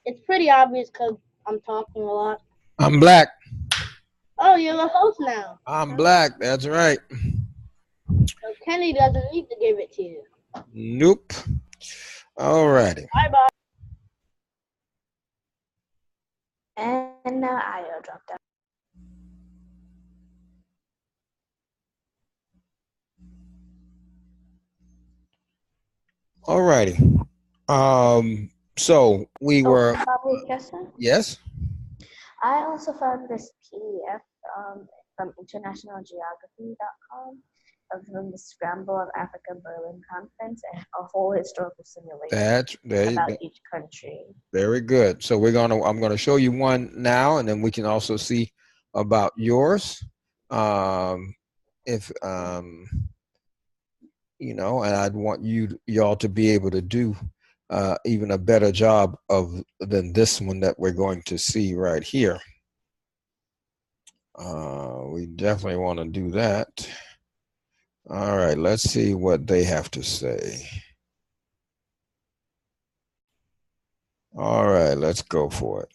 It's pretty obvious because I'm talking a lot. I'm black. Oh, you're the host now. I'm black. That's right. So Kenny doesn't need to give it to you. Nope. All righty. Bye bye. And now Io dropped out. All righty. So we were. Yes. I also found this PDF from internationalgeography.com from the Scramble of Africa Berlin Conference and a whole historical simulation about each country. Very good. So I'm gonna show you one now, and then we can also see about yours. If you know, and I'd want y'all to be able to do even a better job than this one that we're going to see right here. We definitely want to do that. All right, let's see what they have to say. All right, let's go for it.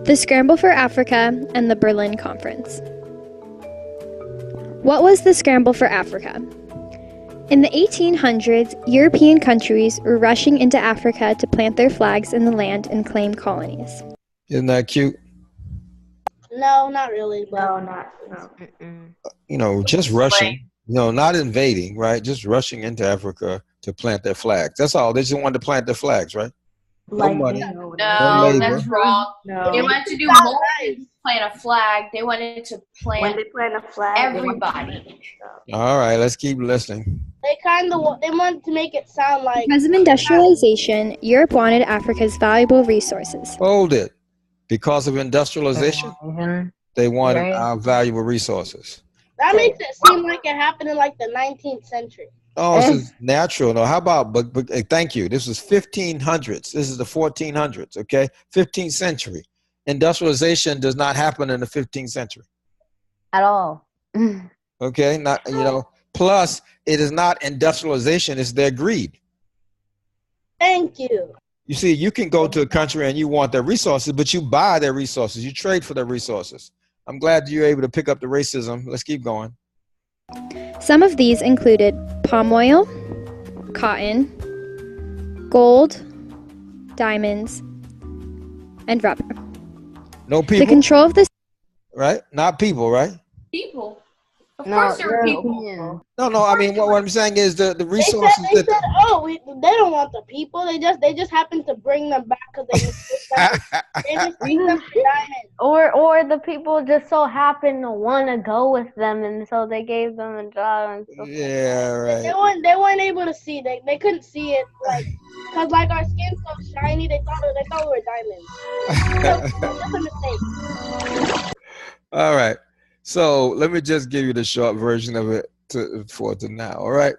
The Scramble for Africa and the Berlin Conference. What was the Scramble for Africa? In the 1800s, European countries were rushing into Africa to plant their flags in the land and claim colonies. Isn't that cute? No, not really. No. You know, just rushing. No, not invading, right? Just rushing into Africa to plant their flags. That's all. They just wanted to plant their flags, right? No money. No, that's wrong. No. They wanted to do more than plant a flag. They wanted to plant, when they plant a flag, everybody. All right, let's keep listening. They wanted to make it sound like because of industrialization, Europe wanted Africa's valuable resources. Hold it. Because of industrialization, they wanted our valuable resources. That makes it seem like it happened in like the 19th century. Oh, this is natural. No, how about, but thank you. This was 1500s. This is the 1400s, okay? 15th century. Industrialization does not happen in the 15th century. At all. Okay, not, you know, plus it is not industrialization, it's their greed. Thank you. You see, you can go to a country and you want their resources, but you buy their resources. You trade for their resources. I'm glad you're able to pick up the racism. Let's keep going. Some of these included palm oil, cotton, gold, diamonds, and rubber. No people. The control of this. Right? Not people, right? People. Of course there were people. No. I mean, what I'm saying is the resources. They said, they don't want the people. They just happened to bring them back because they just bring them for diamonds. Or the people just so happened to want to go with them, and so they gave them a job. And stuff right. They weren't able to see. They couldn't see it because our skin's so shiny. They thought we were diamonds. That's a mistake. All right. So let me just give you the short version of it for now. All right.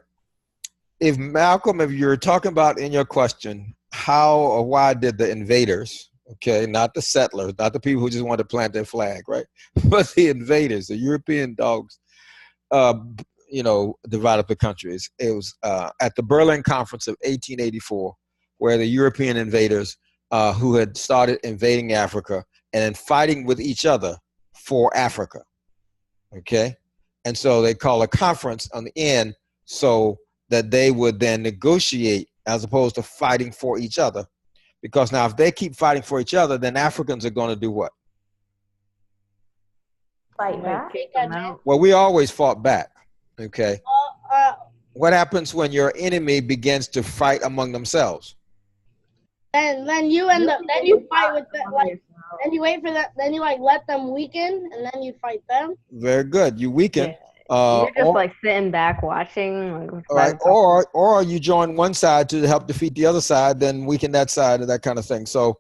If Malcolm, if you're talking about in your question, how or why did the invaders, okay, not the settlers, not the people who just wanted to plant their flag, right, but the invaders, the European dogs, divide up the countries. It was at the Berlin Conference of 1884, where the European invaders who had started invading Africa and then fighting with each other for Africa. Okay, and so they call a conference on the end so that they would then negotiate as opposed to fighting for each other. Because now if they keep fighting for each other, then Africans are going to do what? Fight back. Well, we always fought back. Okay. What happens when your enemy begins to fight among themselves? And then you end up, then you fight with them, then you wait for that, then you let them weaken, and then you fight them. Very good. You weaken. You're just sitting back watching. Right. Or you join one side to help defeat the other side, then weaken that side and that kind of thing. So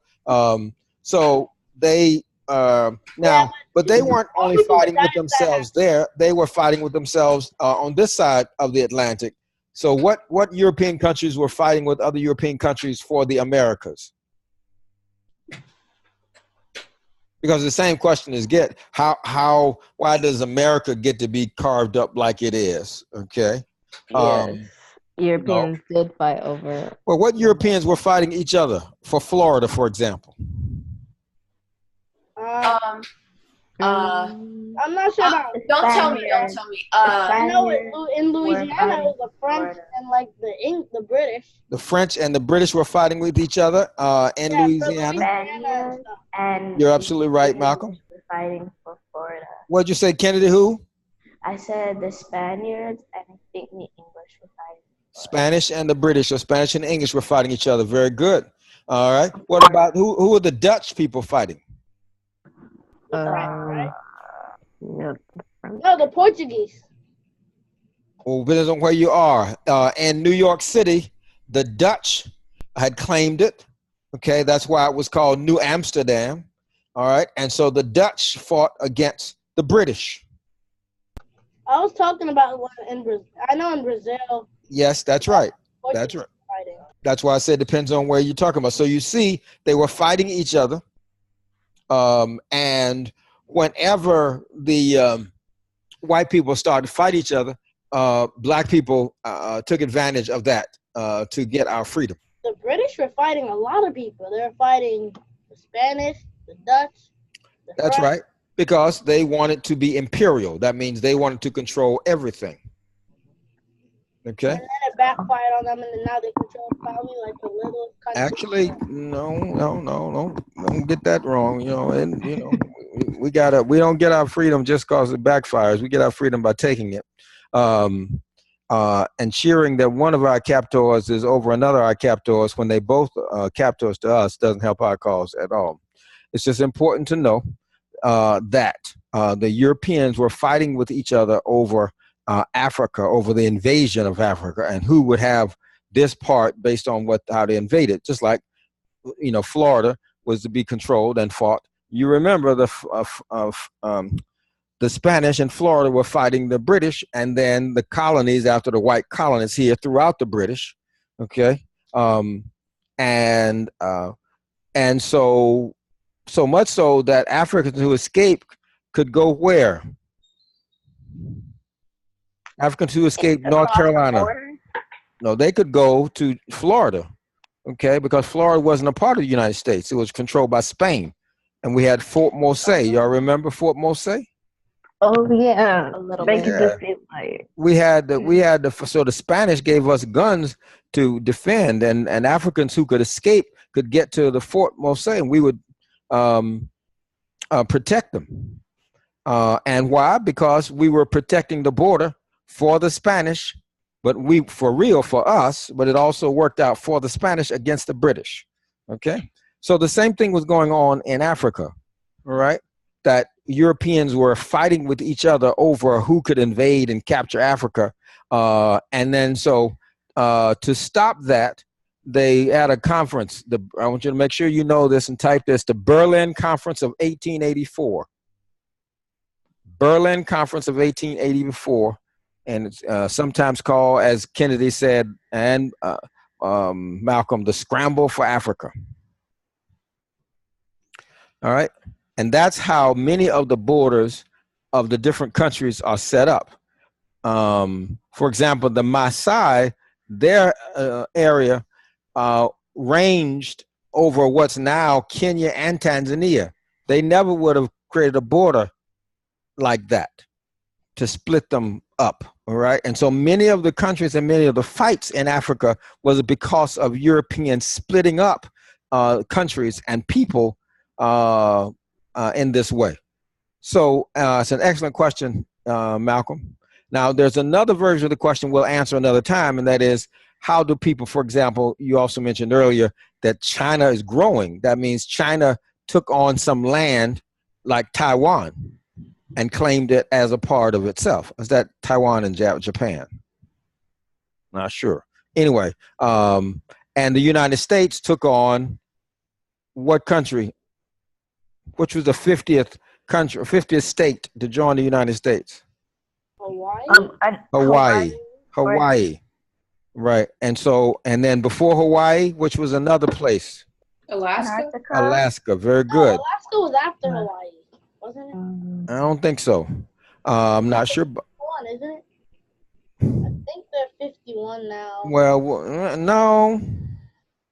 they now, but they weren't only fighting with themselves there. They were fighting with themselves on this side of the Atlantic. So what European countries were fighting with other European countries for the Americas? Because the same question is why does America get to be carved up like it is? Okay. Yes. Europeans did fight over. Well, what Europeans were fighting each other for Florida, for example? I'm not sure about. Don't tell me. I know in Louisiana, it was the French and like the British. The French and the British were fighting with each other in Louisiana. And you're absolutely right, Malcolm. Were fighting for Florida. What'd you say, Kennedy? Who? I said the Spaniards and I think the English were fighting. Spanish and the British, or Spanish and English were fighting each other. Very good. All right. What about who are the Dutch people fighting? No, the Portuguese. Well, depends on where you are. In New York City, the Dutch had claimed it. Okay, that's why it was called New Amsterdam. All right, and so the Dutch fought against the British. I was talking about one in Brazil. I know in Brazil. Yes, that's right. That's right. Fighting. That's why I said it depends on where you're talking about. So you see, they were fighting each other. And whenever the white people started to fight each other, black people took advantage of that to get our freedom. The British were fighting a lot of people. They were fighting the Spanish, the Dutch. That's right, because they wanted to be imperial. That means they wanted to control everything. Okay. And then it backfired on them, and then now they control probably like the little country. Actually, no, don't get that wrong. We don't get our freedom just because it backfires. We get our freedom by taking it, and cheering that one of our captors is over another our captors when they both captors to us doesn't help our cause at all. It's just important to know that the Europeans were fighting with each other over Africa, over the invasion of Africa, and who would have this part based on how they invaded. Just like, Florida was to be controlled and fought. You remember the Spanish in Florida were fighting the British, and then the colonies after the white colonies here throughout the British. Okay, and so much so that Africans who escaped could go where? Africans who escaped North Carolina. No, they could go to Florida, okay, because Florida wasn't a part of the United States. It was controlled by Spain. And we had Fort Mose. Y'all remember Fort Mose? Oh, yeah. A little bit. So the Spanish gave us guns to defend, and Africans who could escape could get to the Fort Mose, and we would protect them. And why? Because we were protecting the border for the Spanish, but for us, but it also worked out for the Spanish against the British. Okay. So the same thing was going on in Africa, all right? That Europeans were fighting with each other over who could invade and capture Africa. And then to stop that, they had a conference. I want you to make sure you know this and type this, the Berlin Conference of 1884. Berlin Conference of 1884. And it's sometimes called, as Kennedy said, and Malcolm, the Scramble for Africa. All right. And that's how many of the borders of the different countries are set up. For example, the Maasai, their area ranged over what's now Kenya and Tanzania. They never would have created a border like that to split them up. All right. And so many of the countries and many of the fights in Africa was because of Europeans splitting up countries and people in this way. So it's an excellent question, Malcolm. Now, there's another version of the question we'll answer another time, and that is, how do people, for example, you also mentioned earlier that China is growing. That means China took on some land like Taiwan and claimed it as a part of itself. Is that Taiwan and Japan? Not sure. Anyway, and the United States took on what country? Which was the 50th country, 50th state to join the United States? Hawaii. Right. And then before Hawaii, which was another place? Alaska. Very good. Alaska was after Hawaii, wasn't it? I don't think so. I'm not sure. Isn't it? think they're 51 now. Well, no.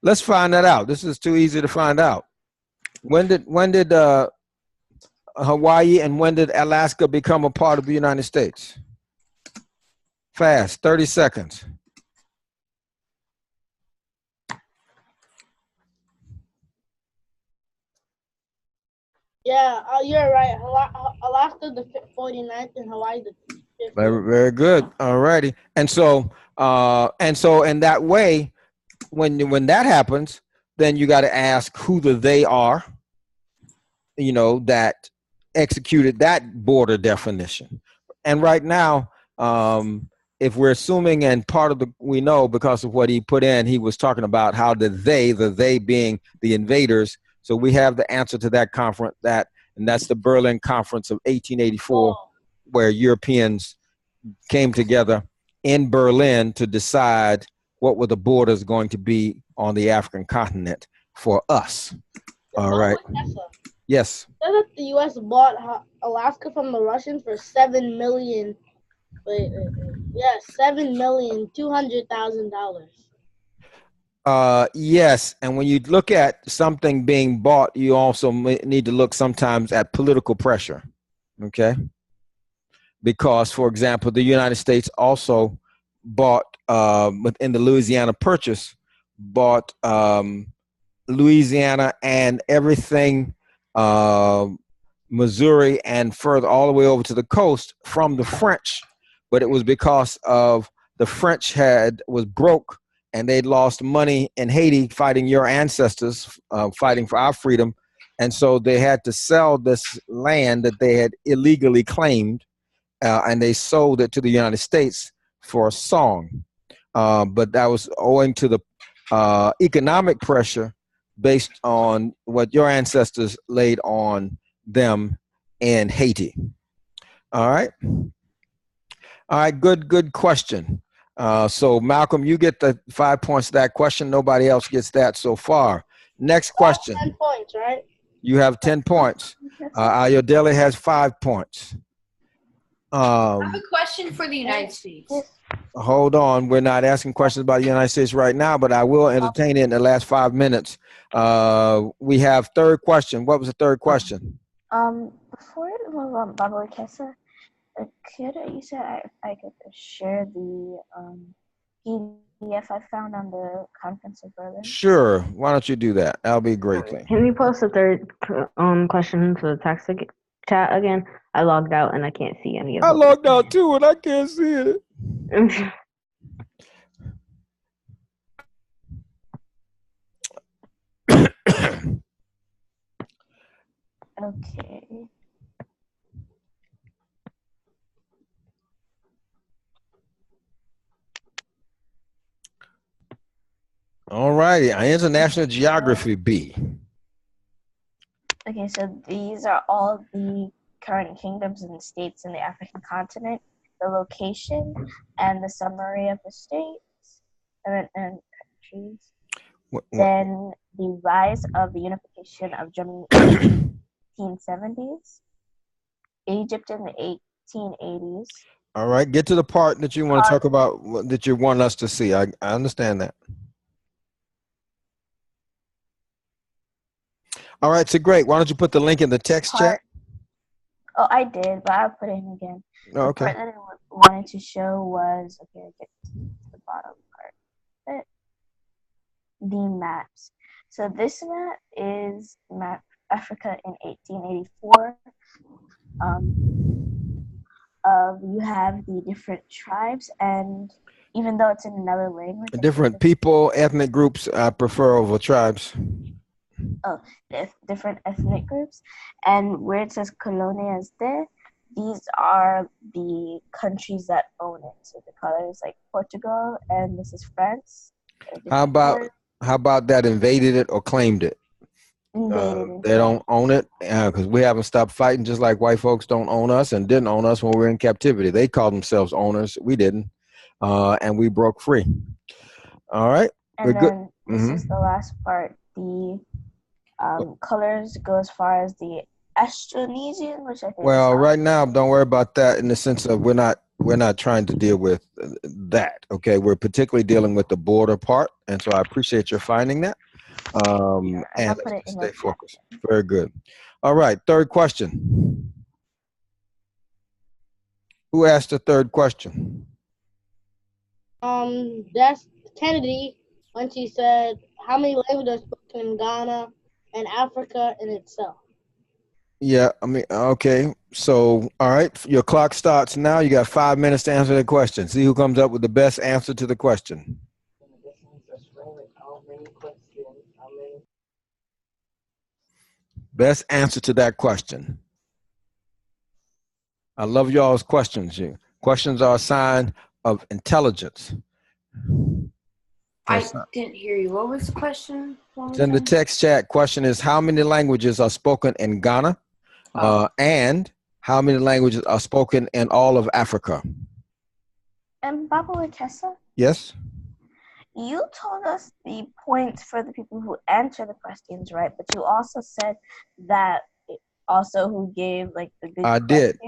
Let's find that out. This is too easy to find out. When did Hawaii and when did Alaska become a part of the United States? Fast, 30 seconds. Yeah, you're right. Alaska the 49th and Hawaii the 50th. Very, very good. All righty. And so in that way, when that happens, then you got to ask who the they are, that executed that border definition. And right now, if we're assuming, and part of we know because of what he put in, he was talking about how the they being the invaders. So we have the answer to that conference, and that's the Berlin Conference of 1884, where Europeans came together in Berlin to decide what were the borders going to be on the African continent for us. All right. Yes. Said that the U.S. bought Alaska from the Russians for $7 million. $7,200,000. Yes, and when you look at something being bought, you also need to look sometimes at political pressure. Okay. Because, for example, the United States also bought within the Louisiana Purchase, bought Louisiana and everything, Missouri and further all the way over to the coast from the French, but it was because of the French was broke and they'd lost money in Haiti fighting your ancestors, fighting for our freedom, and so they had to sell this land that they had illegally claimed, and they sold it to the United States for a song, but that was owing to the economic pressure based on what your ancestors laid on them in Haiti. All right. All right. Good question. So Malcolm, you get the 5 points to that question. Nobody else gets that so far. Next question. 10 points, right? You have 10 points. Ayodele has 5 points. I have a question for the United States. Hold on. We're not asking questions about the United States right now, but I will entertain it in the last 5 minutes. We have third question. What was the third question? Before it move on, Baba Kessa, you said I could share the PDF I found on the Conference of Berlin? Sure. Why don't you do that? That'll be a great thing. Can you post the third question to the text chat again? I logged out and I can't see any of it. I logged out too and I can't see it. Okay. All righty. International Geography B. Okay, so these are all the current kingdoms and states in the African continent, the location, and the summary of the states and countries. Then the rise of the unification of Germany in the 1870s, Egypt in the 1880s. All right, get to the part that you want to talk about, that you want us to see. I understand that. All right, so great. Why don't you put the link in the text chat? Oh, I did, but I'll put it in again. Oh, okay. The part that I wanted to show was, okay, get to the bottom part. The maps. So this map is map Africa in 1884. You have the different tribes, and even though it's in another language, different people, ethnic groups, I prefer over tribes. Oh, different ethnic groups, and where it says colonias there, these are the countries that own it. So the colors like Portugal, and this is France. How about that invaded it or claimed it? They don't own it because we haven't stopped fighting, just like white folks don't own us and didn't own us when we were in captivity. They called themselves owners. We didn't. And we broke free. All right. And we're then good. This is the last part. The colors go as far as the Austronesian, which I think. Well, right now, don't worry about that in the sense of we're not we're not trying to deal with that. Okay, we're particularly dealing with the border part, and so I appreciate your finding that. And And I'll put it in stay the focused. Very good. All right, third question. Who asked the third question? That's Kennedy when she said how many languages are spoken in Ghana and Africa in itself. Yeah, I mean, okay. So, all right, your clock starts now. You got 5 minutes to answer the question. See who comes up with the best answer to the question. Best answer to that question. I love y'all's questions. Questions are a sign of intelligence. I didn't hear you. What was the question? It's in the text chat. Question is, how many languages are spoken in Ghana? And how many languages are spoken in all of Africa? And Baba Wakessa, Yes? you told us the points for the people who answer the questions, right? But you also said that also who gave like the good I did.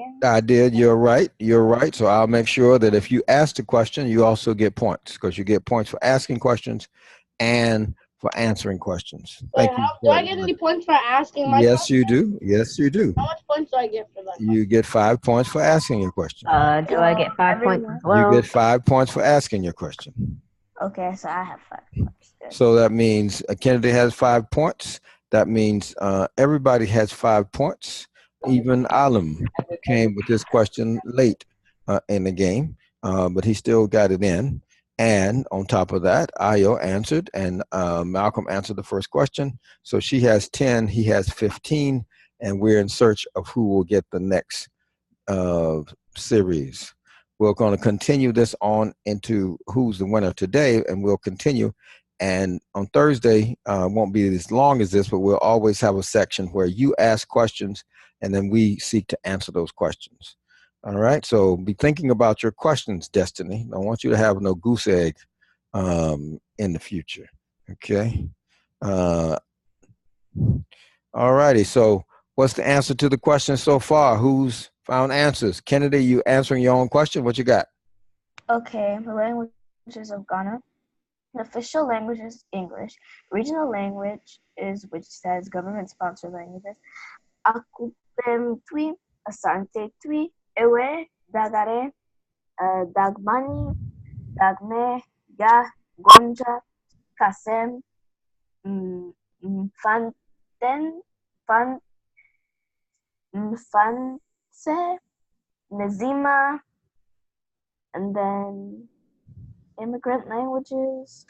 You're right. So I'll make sure that if you ask the question, you also get points, because you get points for asking questions and for answering questions. Wait, Thank you. do I get any points for asking my Yes, question? you do. Yes, you do. How much points do I get for that? You get 5 points for asking your question. Do I get 5 points as You well? get 5 points for asking your question. Okay, so I have 5 points. Good. So that means Kennedy has 5 points. That means everybody has 5 points. Even Alam, who came with this question late in the game, but he still got it in. And on top of that, Ayo answered, and Malcolm answered the first question. So she has 10, he has 15, and we're in search of who will get the next series. We're going to continue this on into who's the winner today, and we'll continue. And on Thursday, won't be as long as this, but we'll always have a section where you ask questions and then we seek to answer those questions. All right, so be thinking about your questions, Destiny. I don't want you to have no goose egg in the future, okay? All righty, so what's the answer to the question so far? Who's found answers? Kennedy, you answering your own question? What you got? Okay, the languages of Ghana. The official language is English. Regional language is, which says government-sponsored languages. Akupem twi, Asante twi, Ewe, Dagare, Dagmani, Dagme, Ya, Gonja, Kasem, Fanten, Mfanse, Nazima, and then immigrant languages.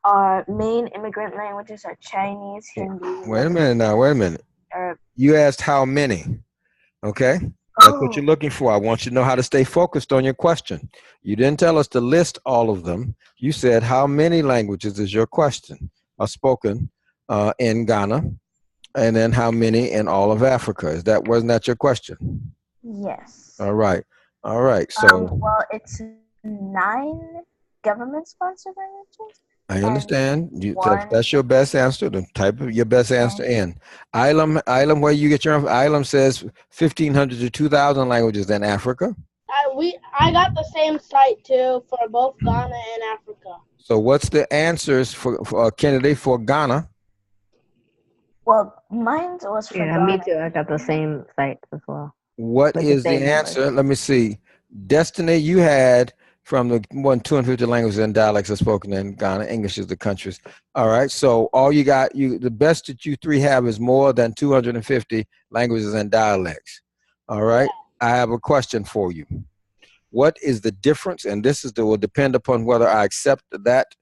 Our main immigrant languages are Chinese, Hindi. Wait a minute now, wait a minute. You asked how many, okay? That's what you're looking for. I want you to know how to stay focused on your question. You didn't tell us to list all of them. You said how many languages is your question are spoken in Ghana, and then how many in all of Africa. Wasn't that your question? Yes. All right. So well, it's 9 government-sponsored languages. I understand. That's your best answer. Then type of your best answer in. Ilam, where you get your Ilam says 1,500 to 2,000 languages in Africa. I got the same site too for both Ghana and Africa. So what's the answers for Kennedy for Ghana? Well, mine was for Ghana. Me too. I got the same site as well. What is the answer? Let me see. Destiny, you had from the 250 languages and dialects are spoken in Ghana. English is the country's. All right. So all you got, the best that you three have is more than 250 languages and dialects. All right. I have a question for you. What is the difference? And this will depend upon whether I accept that.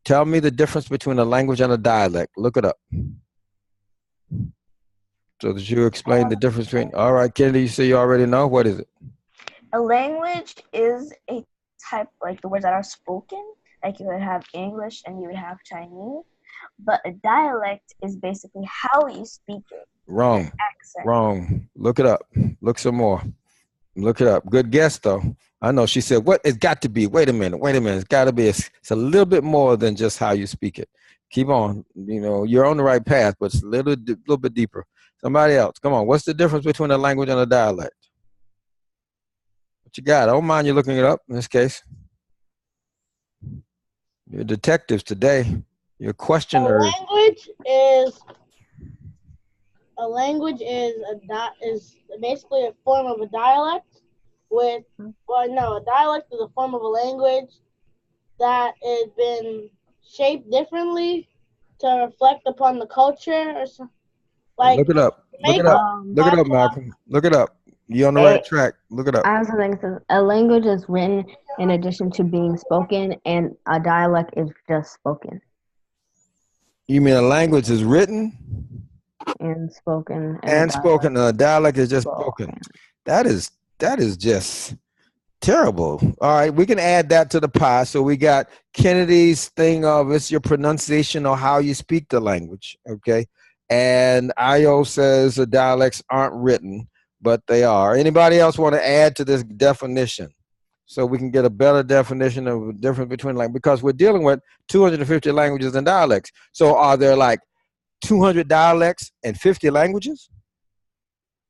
Tell me the difference between a language and a dialect. Look it up. So that you explain the difference between. All right, Kennedy, you say you already know. What is it? A language is a type, like the words that are spoken. Like you would have English and you would have Chinese. But a dialect is basically how you speak it. Wrong. Wrong. Look it up. Look some more. Look it up. Good guess, though. I know. She said, what? It's got to be. Wait a minute. It's got to be. It's a little bit more than just how you speak it. Keep on. You're on the right path, but it's a little bit deeper. Somebody else. Come on. What's the difference between a language and a dialect? What you got? I don't mind you looking it up in this case. You're detectives today. You're questioners. A language is basically a form of a dialect a dialect is a form of a language that has been shaped differently to reflect upon the culture or something. Like, look it up. Look it up. Look it up, Malcolm. Look it up. You're on the right track. Look it up. I have something that says a language is written in addition to being spoken, and a dialect is just spoken. You mean a language is written and spoken, and spoken, and a dialect is just spoken? That is just terrible. All right, we can add that to the pie. So we got Kennedy's thing of it's your pronunciation or how you speak the language. Okay, and Io says the dialects aren't written, but they are. Anybody else want to add to this definition so we can get a better definition of the difference between language? Because we're dealing with 250 languages and dialects. So are there like 200 dialects and 50 languages?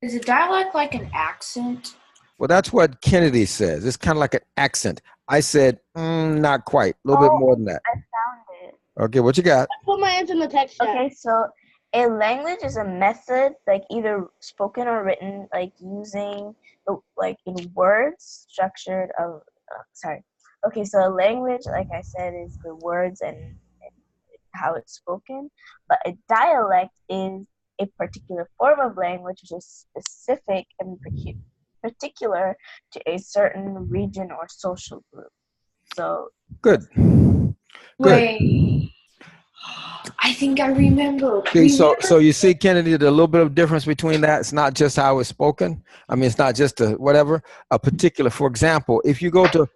Is a dialect like an accent? Well, that's what Kennedy says. It's kind of like an accent. I said, not quite. A little bit more than that. I found it. Okay, what you got? I put my answer in the text chat. Okay, so a language is a method, like either spoken or written, like using like in words structured of. Okay, so a language, like I said, is the words and how it's spoken. But a dialect is a particular form of language which is specific and particular to a certain region or social group. So good. Wait, I think I remember. Okay, so you see, Kennedy, the little bit of difference between that. It's not just how it's spoken. I mean, it's not just a particular. For example, if you go to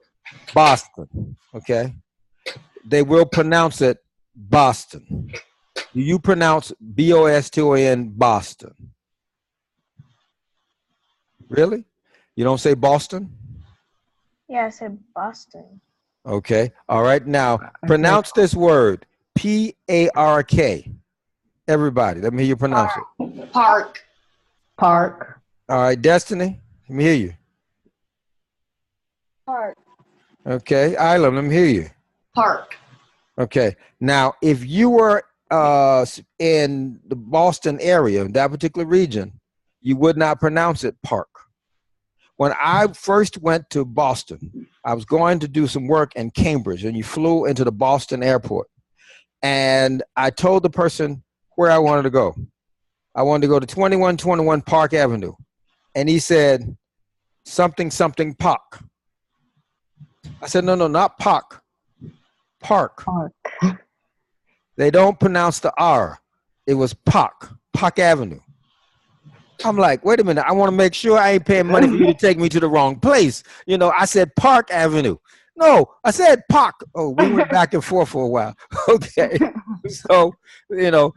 Boston, okay, they will pronounce it Boston. Do you pronounce Boston Boston? Really? You don't say Boston? yeah, I said Boston. Okay. All right. Now pronounce this word. P-A-R-K. Everybody, let me hear you pronounce it. Park. Park. All right, Destiny, let me hear you. Park. Okay, Isla, let me hear you. Park. Okay. Now, if you were in the Boston area, that particular region, you would not pronounce it park. When I first went to Boston, I was going to do some work in Cambridge, and you flew into the Boston airport. And I told the person where I wanted to go. I wanted to go to 2121 Park Avenue. And he said, something Park. I said, no, not Park. Park. They don't pronounce the R. It was Park Avenue. I'm like, wait a minute. I want to make sure I ain't paying money for you to take me to the wrong place. You know, I said Park Avenue. No, I said Park. Oh, we went back and forth for a while. Okay. So, you know,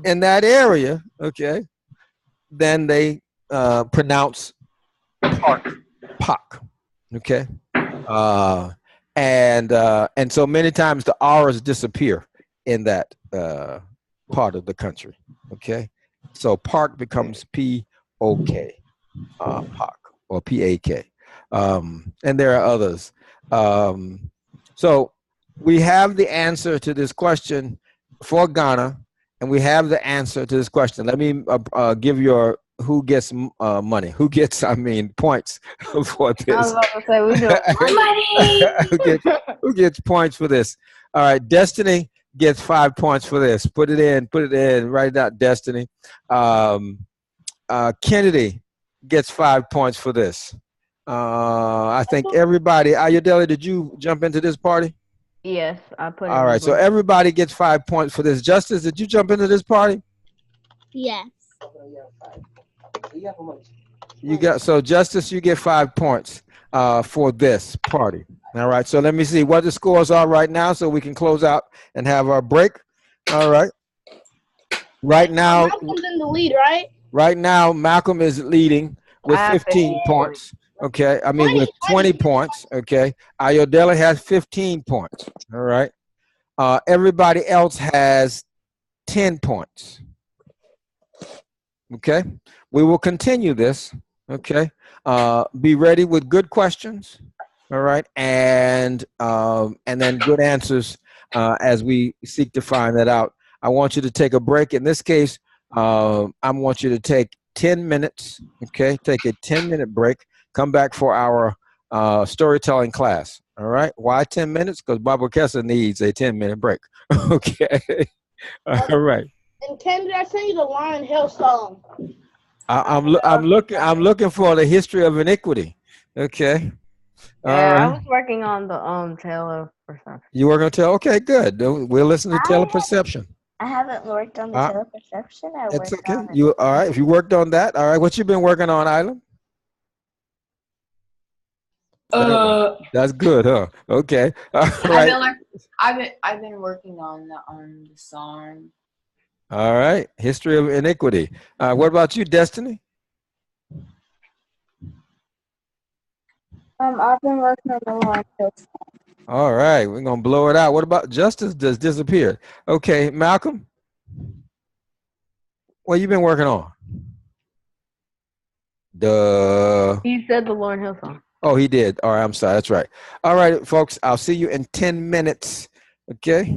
in that area, okay, then they pronounce Park. Okay. And so many times the R's disappear in that part of the country. Okay. So Park becomes P-O-K, Park, or P-A-K. And there are others. So we have the answer to this question for Ghana, and we have the answer to this question. Let me give your who gets money, points for this. I was about to say, we do Money! Who gets points for this? All right, Destiny gets 5 points for this. Put it in, write it out, Destiny. Kennedy gets 5 points for this. I think everybody, Ayodele, did you jump into this party? Yes, I put it. All right, so everybody gets 5 points for this. Justice, did you jump into this party? Yes. So Justice, you get 5 points for this party. All right, so let me see what the scores are right now so we can close out and have our break. All right. Right now, Malcolm's in the lead, right? Right now, Malcolm is leading with 15 points. Okay, I mean with 20 points. Okay, Ayodele has 15 points. All right. Everybody else has 10 points. Okay, we will continue this. Okay, Be ready with good questions. All right, and then good answers as we seek to find that out. I want you to take a break. In this case, I want you to take 10 minutes. Okay, take a 10-minute break. Come back for our storytelling class. All right. Why 10 minutes? Because Barbara Kessler needs a 10-minute break. Okay. All right. And Kendra, I sent you the Lion Hill song. I'm looking for the history of iniquity. Okay. Yeah, I was working on the Tale of Perception. You were going to tell? Okay, good. We'll listen to Tale of Perception. I haven't worked on the Tale of Perception. It's okay. You all right? If you worked on that, all right. What you been working on, Island? That's good, huh? Okay. All right. I've been working on the song. All right. History of iniquity. What about you, Destiny? I've been working on the Lion Hill song. All right. We're gonna blow it out. What about Justice? Just disappeared. Okay, Malcolm. What you been working on? He said the Lauryn Hill song. Oh, he did. All right. I'm sorry. That's right. All right, folks. I'll see you in 10 minutes. Okay.